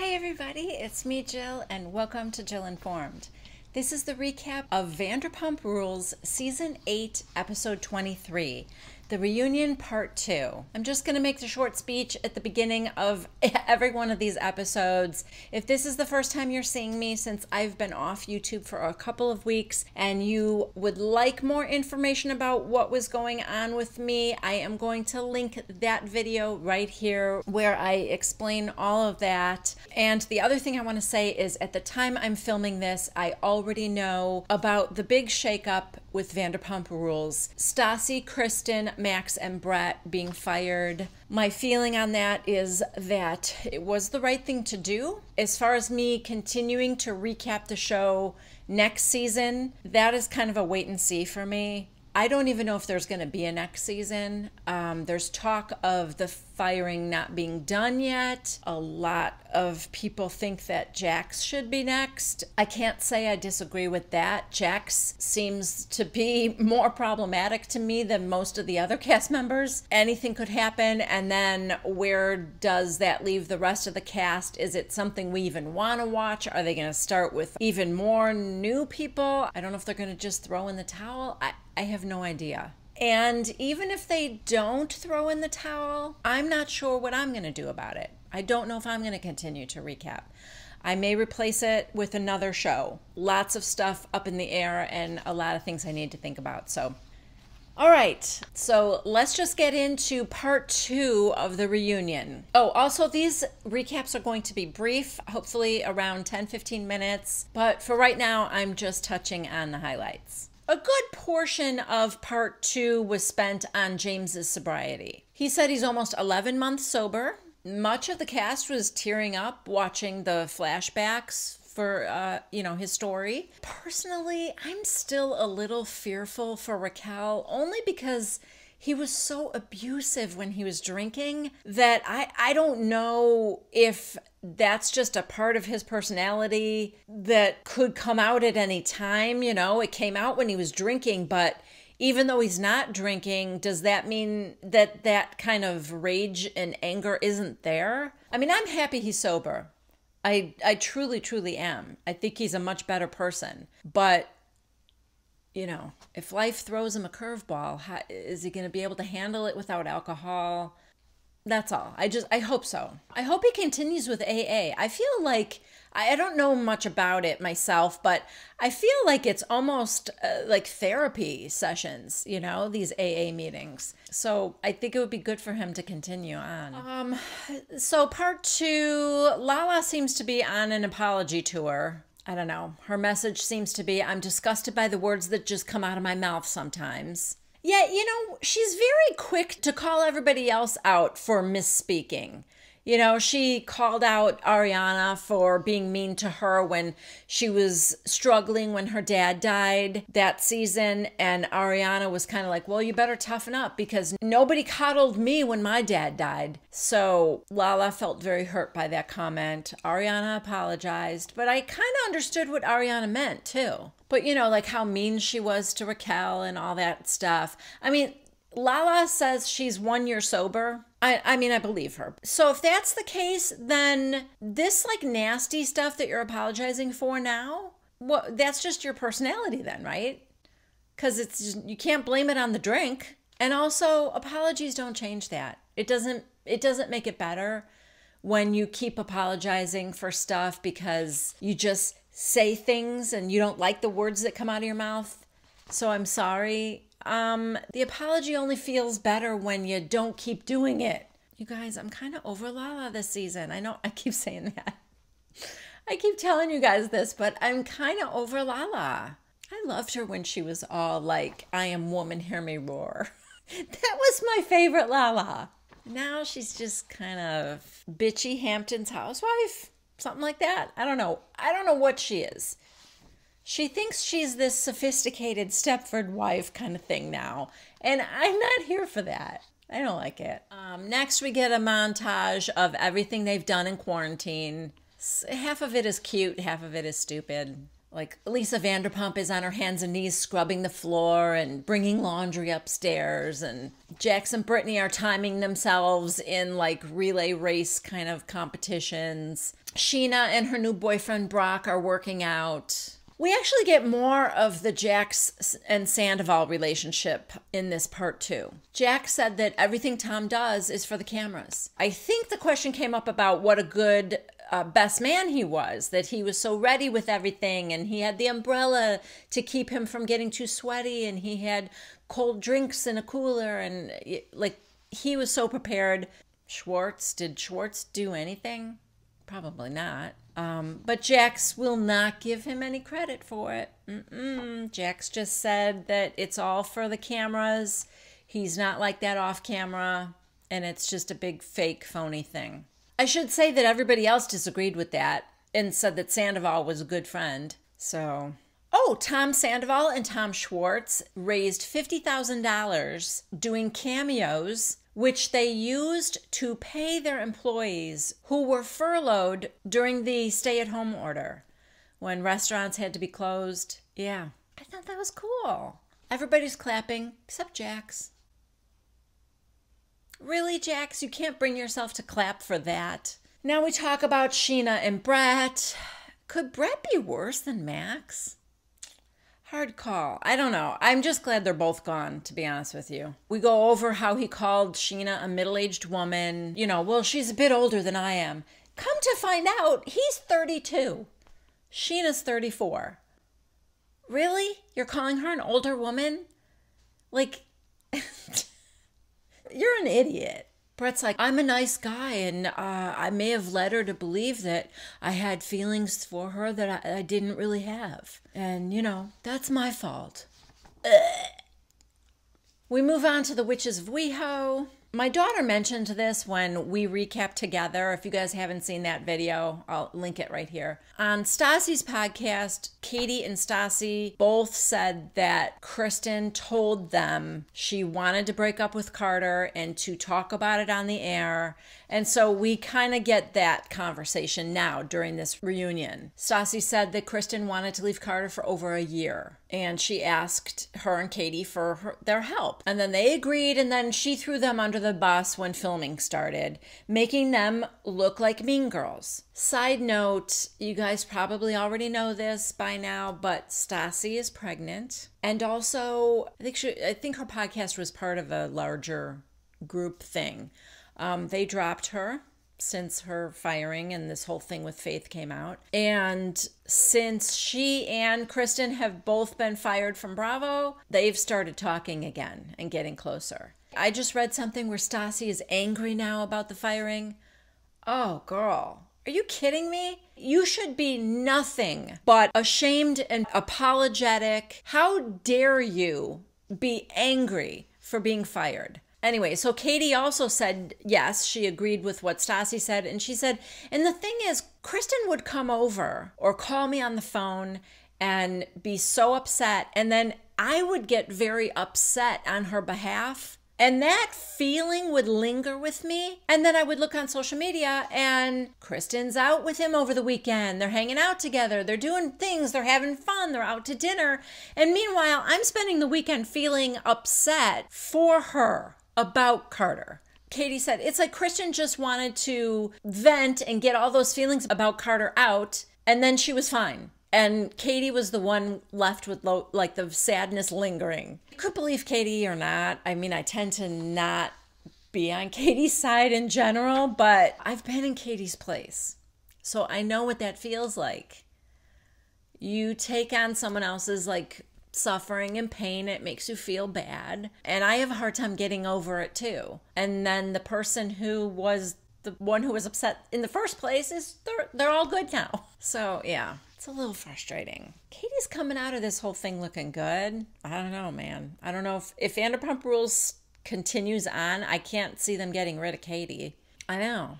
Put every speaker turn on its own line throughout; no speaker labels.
Hi everybody, it's me Jill and welcome to Jill Informed. This is the recap of Vanderpump Rules Season 8, Episode 23, The Reunion Part 2. I'm just going to make the short speech at the beginning of every one of these episodes. If this is the first time you're seeing me since I've been off YouTube for a couple of weeks and you would like more information about what was going on with me, I am going to link that video right here where I explain all of that. And the other thing I want to say is at the time I'm filming this, I already know about the big shakeup with Vanderpump Rules. Stassi, Kristen, Max, and Brett being fired. My feeling on that is that it was the right thing to do. As far as me continuing to recap the show next season, that is kind of a wait and see for me. I don't even know if there's going to be a next season. There's talk of the firing not being done yet. A lot of people think that Jax should be next. I can't say I disagree with that. Jax seems to be more problematic to me than most of the other cast members. Anything could happen, and then where does that leave the rest of the cast? Is it something we even want to watch? Are they going to start with even more new people? I don't know if they're going to just throw in the towel. I have no idea. And even if they don't throw in the towel, I'm not sure what I'm going to do about it. I don't know if I'm going to continue to recap. I may replace it with another show. Lots of stuff up in the air and a lot of things I need to think about. So, all right. So let's just get into part 2 of the reunion. Oh, also these recaps are going to be brief, hopefully around 10-15 minutes. But for right now, I'm just touching on the highlights. A good portion of part 2 was spent on James's sobriety. He said he's almost 11 months sober. Much of the cast was tearing up watching the flashbacks for, his story. Personally, I'm still a little fearful for Raquel, only because he was so abusive when he was drinking that I don't know if that's just a part of his personality that could come out at any time. You know, it came out when he was drinking, but even though he's not drinking, does that mean that that kind of rage and anger isn't there? I mean, I'm happy he's sober. I truly, truly am. I think he's a much better person. But, you know, if life throws him a curveball, is he going to be able to handle it without alcohol? That's all. I hope so. I hope he continues with AA. I feel like, I don't know much about it myself, but I feel like it's almost like therapy sessions, you know, these AA meetings. So I think it would be good for him to continue on. So part 2, Lala seems to be on an apology tour. I don't know. Her message seems to be, I'm disgusted by the words that just come out of my mouth sometimes. Yeah, you know, she's very quick to call everybody else out for misspeaking. You know, she called out Ariana for being mean to her when she was struggling when her dad died that season. And Ariana was kind of like, well, you better toughen up because nobody coddled me when my dad died. So Lala felt very hurt by that comment. Ariana apologized, but I kind of understood what Ariana meant too. But, you know, like how mean she was to Raquel and all that stuff. I mean, Lala says she's 1 year sober. I mean, I believe her. So if that's the case, then this like nasty stuff that you're apologizing for now, well, that's just your personality then, right? Because you can't blame it on the drink. And also, apologies don't change that. It doesn't make it better when you keep apologizing for stuff because you just say things and you don't like the words that come out of your mouth. So I'm sorry. The apology only feels better when you don't keep doing it. You guys, I'm kind of over Lala this season. I know I keep saying that. I keep telling you guys this, but I'm kind of over Lala. I loved her when she was all like, I am woman, hear me roar. That was my favorite Lala. Now she's just kind of bitchy Hampton's housewife. Something like that. I don't know. I don't know what she is. She thinks she's this sophisticated Stepford wife kind of thing now. And I'm not here for that. I don't like it. Next, we get a montage of everything they've done in quarantine. Half of it is cute, half of it is stupid. Like Lisa Vanderpump is on her hands and knees scrubbing the floor and bringing laundry upstairs. And Jax and Brittany are timing themselves in like relay race kind of competitions. Scheana and her new boyfriend Brock are working out. We actually get more of the Jax and Sandaval relationship in this part 2. Jax said that everything Tom does is for the cameras. I think the question came up about what a good best man he was, that he was so ready with everything, and he had the umbrella to keep him from getting too sweaty, and he had cold drinks in a cooler, and like he was so prepared. Did Schwartz do anything? Probably not. But Jax will not give him any credit for it. Jax just said that it's all for the cameras. He's not like that off camera, and it's just a big fake phony thing. I should say that everybody else disagreed with that and said that Sandaval was a good friend. So, Tom Sandaval and Tom Schwartz raised $50,000 doing cameos, which they used to pay their employees who were furloughed during the stay-at-home order when restaurants had to be closed. Yeah, I thought that was cool. Everybody's clapping except Jax. Really, Jax? You can't bring yourself to clap for that. Now we talk about Scheana and Brett. Could Brett be worse than Max? Hard call. I don't know. I'm just glad they're both gone, to be honest with you. We go over how he called Scheana a middle-aged woman. You know, well, she's a bit older than I am. Come to find out, he's 32. Scheana's 34. Really? You're calling her an older woman? Like... You're an idiot. Brett's like, I'm a nice guy, and I may have led her to believe that I had feelings for her that I didn't really have. And, you know, that's my fault. Ugh. We move on to the Witches of WeHo. My daughter mentioned this when we recapped together. If you guys haven't seen that video, I'll link it right here. On Stassi's podcast, Katie and Stassi both said that Kristen told them she wanted to break up with Carter and to talk about it on the air. And so we kind of get that conversation now during this reunion. Stassi said that Kristen wanted to leave Carter for over a year. And she asked her and Katie for their help. And then they agreed, and then she threw them under the bus when filming started, making them look like mean girls. Side note, you guys probably already know this by now, but Stassi is pregnant. And also, I think her podcast was part of a larger group thing. They dropped her since her firing and this whole thing with Faith came out. And since she and Kristen have both been fired from Bravo, they've started talking again and getting closer. I just read something where Stassi is angry now about the firing. Oh, girl. Are you kidding me? You should be nothing but ashamed and apologetic. How dare you be angry for being fired? Anyway, so Katie also said, yes, she agreed with what Stassi said. And she said, and the thing is, Kristen would come over or call me on the phone and be so upset. And then I would get very upset on her behalf. And that feeling would linger with me. And then I would look on social media and Kristen's out with him over the weekend. They're hanging out together. They're doing things. They're having fun. They're out to dinner. And meanwhile, I'm spending the weekend feeling upset for her about Carter. Katie said, it's like Kristen just wanted to vent and get all those feelings about Carter out, and then she was fine. And Katie was the one left with like the sadness lingering. You could believe Katie or not. I mean, I tend to not be on Katie's side in general, but I've been in Katie's place. So I know what that feels like. You take on someone else's like suffering and pain, it makes you feel bad. And I have a hard time getting over it too. And then the person who was the one who was upset in the first place is they're all good now. So yeah, it's a little frustrating. Katie's coming out of this whole thing looking good. I don't know, man. I don't know if Vanderpump Rules continues on, I can't see them getting rid of Katie. I know.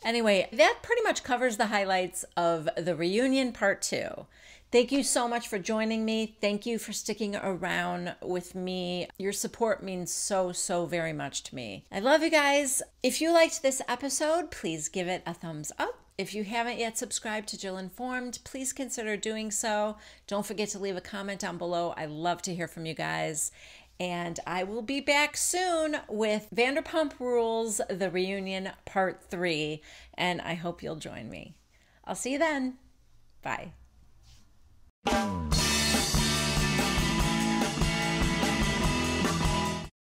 Anyway, that pretty much covers the highlights of the reunion part 2. Thank you so much for joining me. Thank you for sticking around with me. Your support means so, so very much to me. I love you guys. If you liked this episode, please give it a thumbs up. If you haven't yet subscribed to Jill Informed, please consider doing so. Don't forget to leave a comment down below. I love to hear from you guys. And I will be back soon with Vanderpump Rules, the reunion part 3. And I hope you'll join me. I'll see you then. Bye.